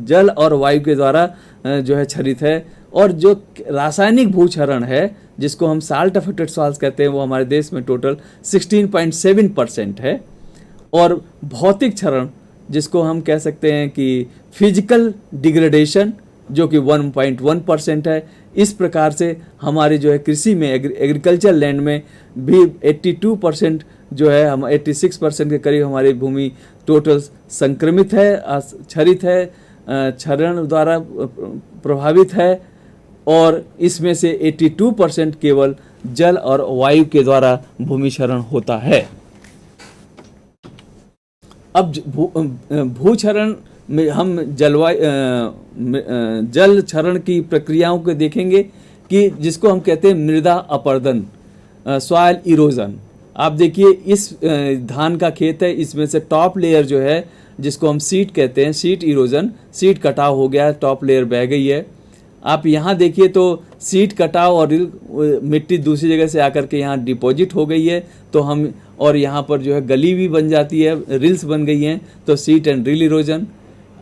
जल और वायु के द्वारा जो है क्षरित है। और जो रासायनिक भूक्षरण है, जिसको हम साल्ट अफेक्टेड सॉइल्स कहते हैं, वो हमारे देश में टोटल 16.7% है। और भौतिक क्षरण, जिसको हम कह सकते हैं कि फिजिकल डिग्रेडेशन, जो कि 1.1% है। इस प्रकार से हमारी जो है कृषि में, एग्रीकल्चर लैंड में भी 82% जो है, हम 86% के करीब हमारी भूमि टोटल संक्रमित है, क्षरित है, क्षरण द्वारा प्रभावित है। और इसमें से 82% केवल जल और वायु के द्वारा भूमि क्षरण होता है। अब भूक्षरण में हम जल क्षरण की प्रक्रियाओं को देखेंगे, कि जिसको हम कहते हैं मृदा अपरदन, सॉइल इरोजन। आप देखिए इस धान का खेत है, इसमें से टॉप लेयर जो है, जिसको हम सीट कहते हैं, सीट इरोजन, सीट कटाव हो गया, टॉप लेयर बह गई है। आप यहाँ देखिए तो सीट कटाव और मिट्टी दूसरी जगह से आकर के यहाँ डिपॉजिट हो गई है, तो हम, और यहाँ पर जो है गली भी बन जाती है, रिल्स बन गई हैं, तो सीट एंड रिल इरोजन।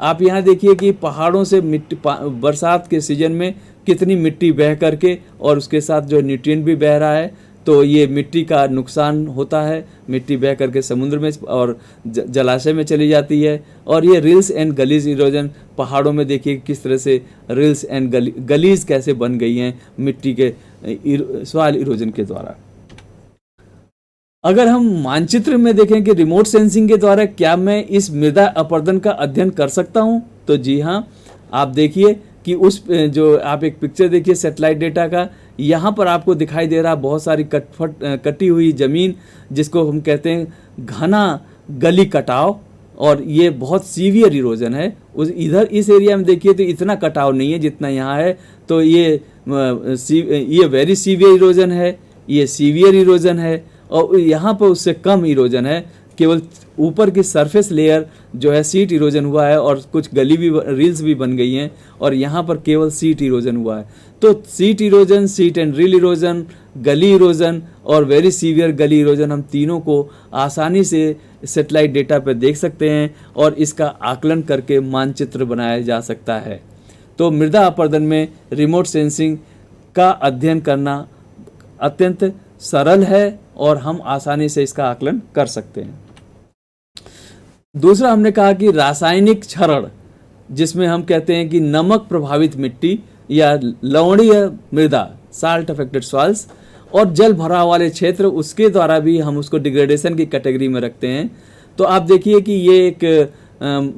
आप यहाँ देखिए कि पहाड़ों से मिट्टी, बरसात के सीजन में कितनी मिट्टी बह करके, और उसके साथ जो न्यूट्रिएंट भी बह रहा है, तो ये मिट्टी का नुकसान होता है। मिट्टी बह करके समुद्र में और जलाशय में चली जाती है। और ये रिल्स एंड गलीज इरोजन, पहाड़ों में देखिए किस तरह से रिल्स एंड गलीज कैसे बन गई हैं मिट्टी के सॉइल इरोजन के द्वारा। अगर हम मानचित्र में देखें कि रिमोट सेंसिंग के द्वारा क्या मैं इस मृदा अपरदन का अध्ययन कर सकता हूं, तो जी हाँ, आप देखिए कि उस जो आप एक पिक्चर देखिए सैटेलाइट डेटा का, यहाँ पर आपको दिखाई दे रहा बहुत सारी कटी हुई ज़मीन, जिसको हम कहते हैं घना गली कटाव, और ये बहुत सीवियर इरोजन है। इधर इस एरिया में देखिए तो इतना कटाव नहीं है जितना यहाँ है, तो ये वेरी सीवियर इरोजन है, ये सीवियर इरोजन है। और यहाँ पर उससे कम इरोजन है, केवल ऊपर की सरफेस लेयर जो है सीट इरोजन हुआ है, और कुछ गली भी, रील्स भी बन गई हैं, और यहाँ पर केवल सीट इरोजन हुआ है। तो seat erosion, seat and reel erosion, गली इरोजन और वेरी सीवियर गली इरोजन, हम तीनों को आसानी से सैटेलाइट डेटा पर देख सकते हैं, और इसका आकलन करके मानचित्र बनाया जा सकता है। तो मृदा अपरदन में रिमोट सेंसिंग का अध्ययन करना अत्यंत सरल है, और हम आसानी से इसका आकलन कर सकते हैं। दूसरा हमने कहा कि रासायनिक क्षरण, जिसमें हम कहते हैं कि नमक प्रभावित मिट्टी या लवणीय मृदा, साल्ट अफेक्टेड सॉइल्स, और जल भराव वाले क्षेत्र, उसके द्वारा भी हम उसको डिग्रेडेशन की कैटेगरी में रखते हैं। तो आप देखिए कि ये एक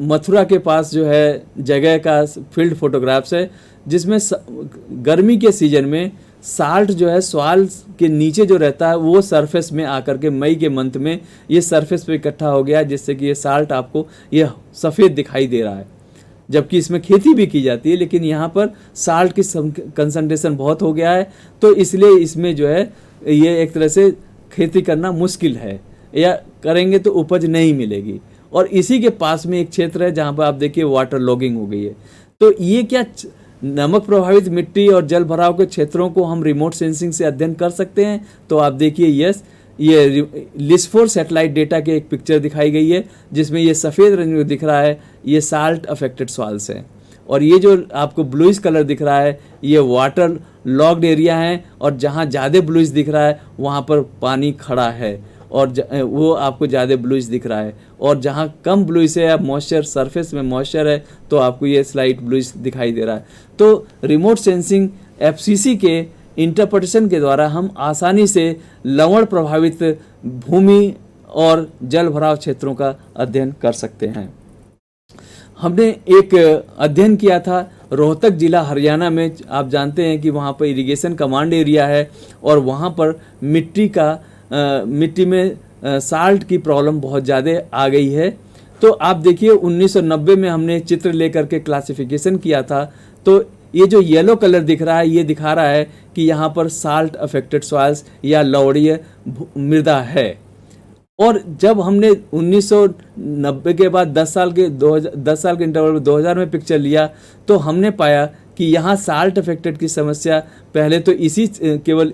मथुरा के पास जो है जगह का फील्ड फोटोग्राफ्स है, जिसमें गर्मी के सीजन में साल्ट जो है सॉइल के नीचे जो रहता है, वो सरफेस में आकर के मई के मंथ में ये सरफेस पे इकट्ठा हो गया, जिससे कि ये साल्ट आपको ये सफ़ेद दिखाई दे रहा है। जबकि इसमें खेती भी की जाती है, लेकिन यहाँ पर साल्ट की कंसंट्रेशन बहुत हो गया है, तो इसलिए इसमें जो है ये एक तरह से खेती करना मुश्किल है, या करेंगे तो उपज नहीं मिलेगी। और इसी के पास में एक क्षेत्र है जहाँ पर आप देखिए वाटर लॉगिंग हो गई है। तो ये क्या नमक प्रभावित मिट्टी और जल भराव के क्षेत्रों को हम रिमोट सेंसिंग से अध्ययन कर सकते हैं। तो आप देखिए यस, ये लिस4 सैटेलाइट डेटा की एक पिक्चर दिखाई गई है, जिसमें ये सफ़ेद रंग में दिख रहा है, ये साल्ट अफेक्टेड सॉइल्स हैं। और ये जो आपको ब्लूइश कलर दिख रहा है ये वाटर लॉक्ड एरिया है, और जहाँ ज़्यादा ब्लूइश दिख रहा है वहाँ पर पानी खड़ा है और वो आपको ज़्यादा ब्लूइश दिख रहा है, और जहाँ कम ब्लूइश है या मॉइस्चर सरफेस में मॉइस्चर है तो आपको ये स्लाइट ब्लूइश दिखाई दे रहा है। तो रिमोट सेंसिंग एफसीसी के इंटरप्रिटेशन के द्वारा हम आसानी से लवण प्रभावित भूमि और जल भराव क्षेत्रों का अध्ययन कर सकते हैं। हमने एक अध्ययन किया था रोहतक जिला हरियाणा में। आप जानते हैं कि वहाँ पर इरिगेशन कमांड एरिया है और वहाँ पर मिट्टी में साल्ट की प्रॉब्लम बहुत ज़्यादा आ गई है। तो आप देखिए 1990 में हमने चित्र लेकर के क्लासिफिकेशन किया था, तो ये जो येलो कलर दिख रहा है ये दिखा रहा है कि यहाँ पर साल्ट अफेक्टेड सॉइल्स या लवणीय मृदा है। और जब हमने 1990 के बाद 10 साल के इंटरवल में 2000 में पिक्चर लिया तो हमने पाया कि यहाँ साल्ट अफेक्टेड की समस्या पहले तो इसी केवल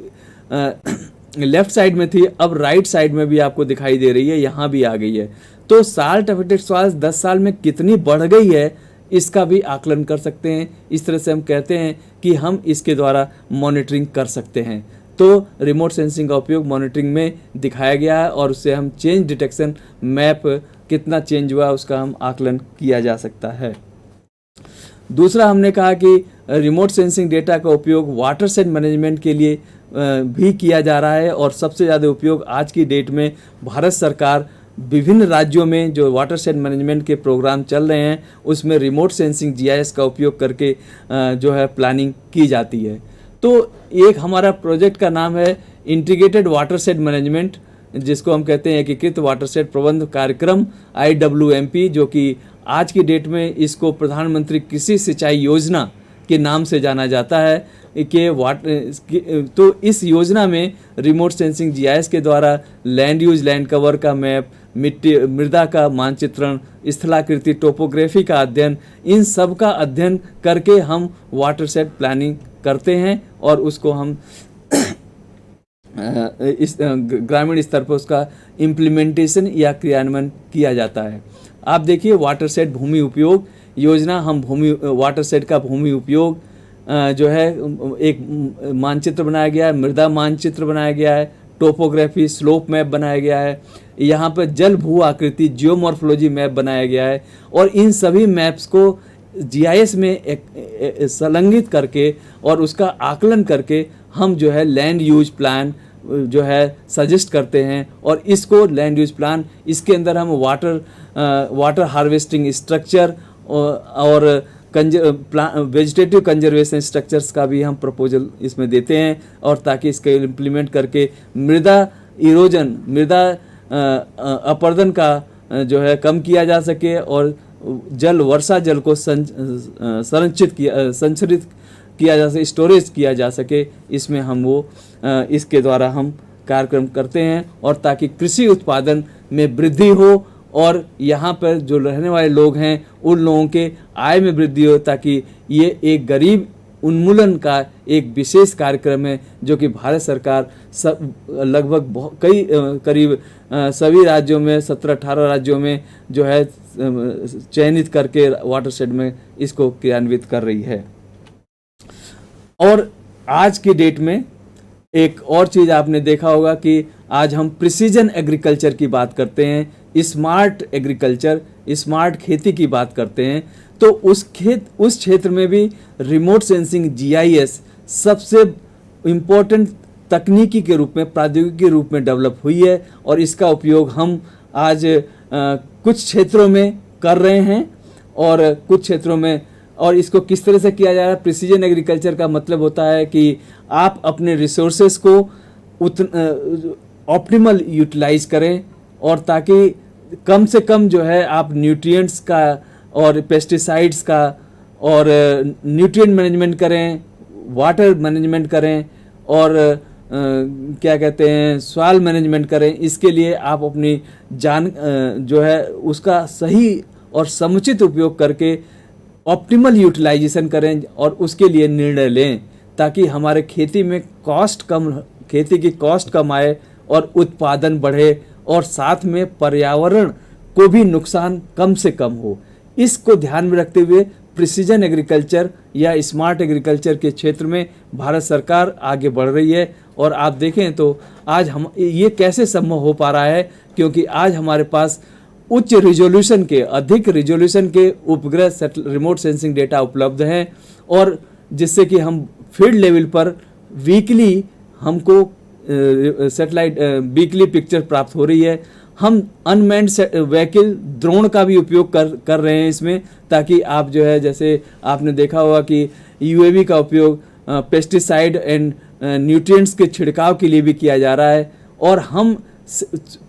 लेफ्ट साइड में थी, अब राइट साइड में भी आपको दिखाई दे रही है, यहाँ भी आ गई है। तो साल्ट अफेक्टेड सॉइल्स 10 साल में कितनी बढ़ गई है इसका भी आकलन कर सकते हैं। इस तरह से हम कहते हैं कि हम इसके द्वारा मॉनिटरिंग कर सकते हैं। तो रिमोट सेंसिंग का उपयोग मॉनिटरिंग में दिखाया गया है और उससे हम चेंज डिटेक्शन मैप कितना चेंज हुआ उसका हम आकलन किया जा सकता है। दूसरा हमने कहा कि रिमोट सेंसिंग डेटा का उपयोग वाटरशेड मैनेजमेंट के लिए भी किया जा रहा है, और सबसे ज़्यादा उपयोग आज की डेट में भारत सरकार विभिन्न राज्यों में जो वाटरशेड मैनेजमेंट के प्रोग्राम चल रहे हैं उसमें रिमोट सेंसिंग जीआईएस का उपयोग करके जो है प्लानिंग की जाती है। तो एक हमारा प्रोजेक्ट का नाम है इंटीग्रेटेड वाटरशेड मैनेजमेंट, जिसको हम कहते हैं एकीकृत वाटरशेड प्रबंध कार्यक्रम IWMP, जो कि आज की डेट में इसको प्रधानमंत्री कृषि सिंचाई योजना के नाम से जाना जाता है। तो इस योजना में रिमोट सेंसिंग जीआईएस के द्वारा लैंड यूज लैंड कवर का मैप, मृदा का मानचित्रण, स्थलाकृति टोपोग्राफी का अध्ययन, इन सब का अध्ययन करके हम वाटरशेड प्लानिंग करते हैं और उसको हम इस ग्रामीण स्तर पर उसका इम्प्लीमेंटेशन या क्रियान्वयन किया जाता है। आप देखिए वाटरशेड भूमि उपयोग योजना, हम वाटरशेड का भूमि उपयोग जो है एक मानचित्र बनाया गया है, मृदा मानचित्र बनाया गया है, टोपोग्राफी स्लोप मैप बनाया गया है, यहाँ पर जल भू आकृति जियोमॉर्फोलॉजी मैप बनाया गया है, और इन सभी मैप्स को जीआईएस में संलग्नित करके और उसका आकलन करके हम जो है लैंड यूज प्लान जो है सजेस्ट करते हैं, और इसको लैंड यूज प्लान इसके अंदर हम वाटर हार्वेस्टिंग स्ट्रक्चर और वेजिटेटिव कंजर्वेशन स्ट्रक्चर्स का भी हम प्रपोजल इसमें देते हैं, और ताकि इसके इम्प्लीमेंट करके मृदा इरोजन, मृदा अपरदन का जो है कम किया जा सके और वर्षा जल को संचित किया जा सके, स्टोरेज किया जा सके। इसमें हम इसके द्वारा हम कार्यक्रम करते हैं, और ताकि कृषि उत्पादन में वृद्धि हो और यहाँ पर जो रहने वाले लोग हैं उन लोगों के आय में वृद्धि हो, ताकि ये एक गरीब उन्मूलन का एक विशेष कार्यक्रम है जो कि भारत सरकार लगभग करीब सभी राज्यों में 17-18 राज्यों में जो है चयनित करके वाटरशेड में इसको क्रियान्वित कर रही है। और आज की डेट में एक और चीज़ आपने देखा होगा कि आज हम प्रिसीजन एग्रीकल्चर की बात करते हैं, स्मार्ट एग्रीकल्चर, स्मार्ट खेती की बात करते हैं। तो उस क्षेत्र में भी रिमोट सेंसिंग जीआईएस सबसे इम्पोर्टेंट तकनीकी के रूप में, प्रौद्योगिकी के रूप में डेवलप हुई है, और इसका उपयोग हम आज कुछ क्षेत्रों में कर रहे हैं और कुछ क्षेत्रों में। और इसको किस तरह से किया जा रहा है? प्रिसीजन एग्रीकल्चर का मतलब होता है कि आप अपने रिसोर्सेस को ऑप्टिमल यूटिलाइज करें, और ताकि कम से कम जो है आप न्यूट्रिएंट्स का और पेस्टिसाइड्स का और न्यूट्रिएंट मैनेजमेंट करें, वाटर मैनेजमेंट करें, और क्या कहते हैं सॉइल मैनेजमेंट करें। इसके लिए आप अपनी जो है उसका सही और समुचित उपयोग करके ऑप्टिमल यूटिलाइजेशन करें और उसके लिए निर्णय लें, ताकि हमारे खेती की कॉस्ट कम आए और उत्पादन बढ़े, और साथ में पर्यावरण को भी नुकसान कम से कम हो। इसको ध्यान में रखते हुए प्रिसीजन एग्रीकल्चर या स्मार्ट एग्रीकल्चर के क्षेत्र में भारत सरकार आगे बढ़ रही है। और आप देखें तो आज हम ये कैसे संभव हो पा रहा है, क्योंकि आज हमारे पास उच्च रिजोल्यूशन के, अधिक रिजोल्यूशन के उपग्रह रिमोट सेंसिंग डेटा उपलब्ध हैं, और जिससे कि हम फील्ड लेवल पर वीकली हमको सैटेलाइट वीकली पिक्चर प्राप्त हो रही है। हम अनमैन्ड व्हीकल ड्रोन का भी उपयोग कर रहे हैं इसमें, ताकि आप जो है, जैसे आपने देखा होगा कि यूएवी का उपयोग पेस्टिसाइड एंड न्यूट्रिएंट्स के छिड़काव के लिए भी किया जा रहा है। और हम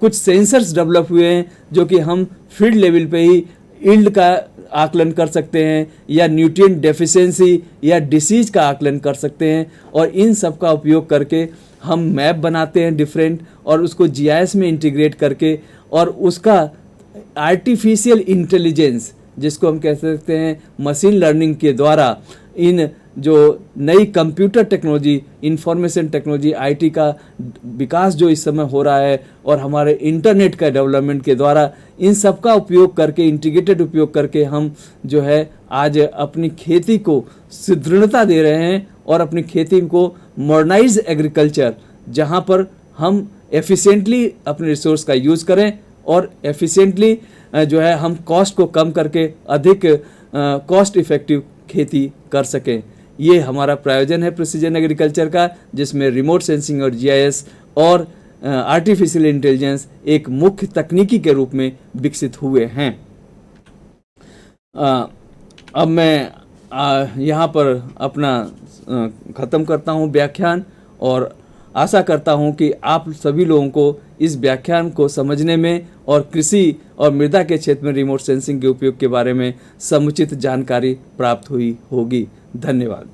कुछ सेंसर्स डेवलप हुए हैं जो कि हम फील्ड लेवल पे ही यील्ड का आकलन कर सकते हैं, या न्यूट्रिएंट डेफिशिएंसी या डिसीज का आकलन कर सकते हैं। और इन सब का उपयोग करके हम मैप बनाते हैं डिफरेंट, और उसको जीआईएस में इंटीग्रेट करके, और उसका आर्टिफिशियल इंटेलिजेंस, जिसको हम कह सकते हैं मशीन लर्निंग के द्वारा, इन जो नई computer technology, information technology, IT का विकास जो इस समय हो रहा है, और हमारे इंटरनेट का डेवलपमेंट के द्वारा, इन सब का उपयोग करके, इंटीग्रेटेड उपयोग करके हम जो है आज अपनी खेती को सुदृढ़ता दे रहे हैं, और अपनी खेती को मॉडर्नाइज एग्रीकल्चर, जहां पर हम एफिशिएंटली अपने रिसोर्स का यूज़ करें, और एफिशिएंटली जो है हम कॉस्ट को कम करके अधिक कॉस्ट इफेक्टिव खेती कर सकें। ये हमारा प्रायोजन है प्रिसीजन एग्रीकल्चर का, जिसमें रिमोट सेंसिंग और जीआईएस और आर्टिफिशियल इंटेलिजेंस एक मुख्य तकनीकी के रूप में विकसित हुए हैं। अब मैं यहाँ पर अपना ख़त्म करता हूँ व्याख्यान, और आशा करता हूँ कि आप सभी लोगों को इस व्याख्यान को समझने में और कृषि और मृदा के क्षेत्र में रिमोट सेंसिंग के उपयोग के बारे में समुचित जानकारी प्राप्त हुई होगी। धन्यवाद।